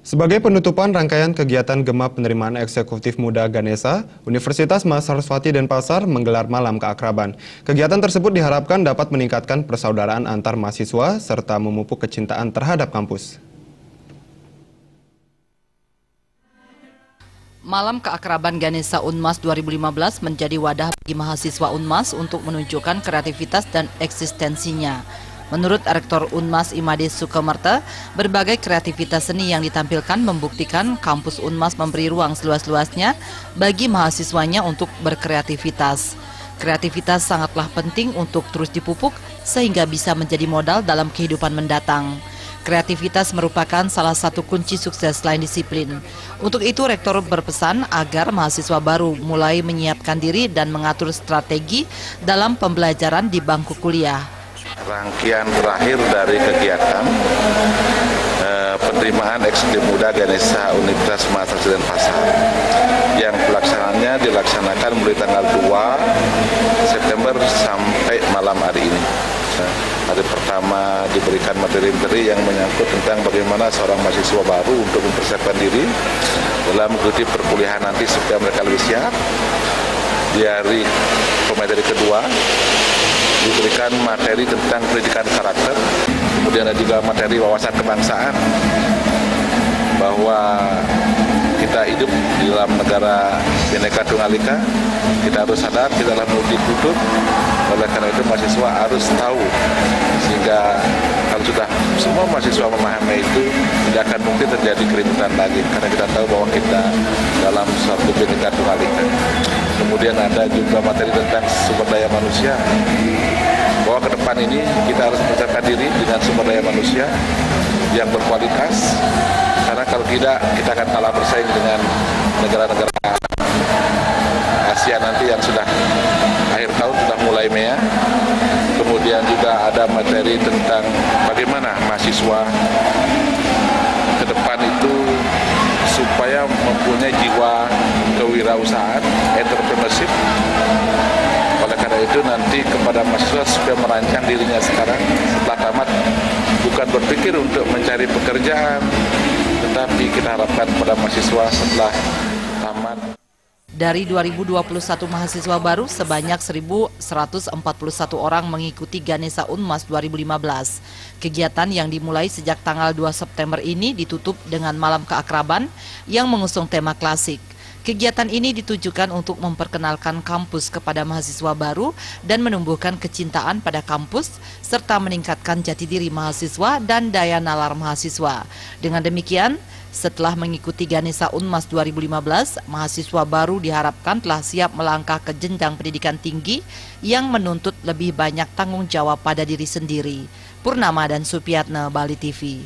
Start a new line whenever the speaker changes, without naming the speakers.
Sebagai penutupan rangkaian kegiatan Gema Penerimaan Eksekutif Muda Ganesha, Universitas Mahasiswati Denpasar menggelar Malam Keakraban. Kegiatan tersebut diharapkan dapat meningkatkan persaudaraan antar mahasiswa serta memupuk kecintaan terhadap kampus.
Malam Keakraban Ganesha Unmas 2015 menjadi wadah bagi mahasiswa Unmas untuk menunjukkan kreativitas dan eksistensinya. Menurut Rektor Unmas Imade Sukamarta, berbagai kreativitas seni yang ditampilkan membuktikan kampus Unmas memberi ruang seluas-luasnya bagi mahasiswanya untuk berkreativitas. Kreativitas sangatlah penting untuk terus dipupuk sehingga bisa menjadi modal dalam kehidupan mendatang. Kreativitas merupakan salah satu kunci sukses selain disiplin. Untuk itu, Rektor berpesan agar mahasiswa baru mulai menyiapkan diri dan mengatur strategi dalam pembelajaran di bangku kuliah.
Rangkaian terakhir dari kegiatan penerimaan eksekutif muda Ganesha Universitas Mahasiswati Denpasar yang pelaksanaannya dilaksanakan mulai tanggal 2 September sampai malam hari ini. Hari pertama diberikan materi-materi yang menyangkut tentang bagaimana seorang mahasiswa baru untuk mempersiapkan diri dalam mengikuti perkuliahan nanti supaya mereka lebih siap. Di hari materi kedua diberikan materi tentang pendidikan karakter, kemudian ada juga materi wawasan kebangsaan, bahwa kita hidup di dalam negara Bhinneka Tunggal Ika, kita harus sadar kita adalah multikultur. Oleh karena itu mahasiswa harus tahu, sehingga kalau sudah semua mahasiswa memahami itu tidak akan mungkin terjadi keributan lagi, karena kita tahu bahwa kita dalam suatu Bhinneka Tunggal Ika. Kemudian ada juga materi tentang sumber daya manusia, bahwa ke depan ini kita harus mempersiapkan diri dengan sumber daya manusia yang berkualitas, karena kalau tidak kita akan kalah bersaing dengan negara-negara Asia nanti yang sudah akhir tahun sudah mulai MEA. Kemudian juga ada materi tentang bagaimana mahasiswa ke depan itu supaya mempunyai jiwa kewirausahaan, entrepreneurship. Oleh karena itu nanti kepada mahasiswa supaya merancang dirinya sekarang setelah tamat, bukan berpikir untuk mencari pekerjaan, tetapi kita harapkan kepada mahasiswa setelah tamat.
Dari 2021 mahasiswa baru, sebanyak 1.141 orang mengikuti Ganesha Unmas 2015. Kegiatan yang dimulai sejak tanggal 2 September ini ditutup dengan Malam Keakraban yang mengusung tema klasik. Kegiatan ini ditujukan untuk memperkenalkan kampus kepada mahasiswa baru dan menumbuhkan kecintaan pada kampus, serta meningkatkan jati diri mahasiswa dan daya nalar mahasiswa. Dengan demikian, setelah mengikuti Ganesha Unmas 2015, mahasiswa baru diharapkan telah siap melangkah ke jenjang pendidikan tinggi yang menuntut lebih banyak tanggung jawab pada diri sendiri. Purnama dan Supiatna, Bali TV.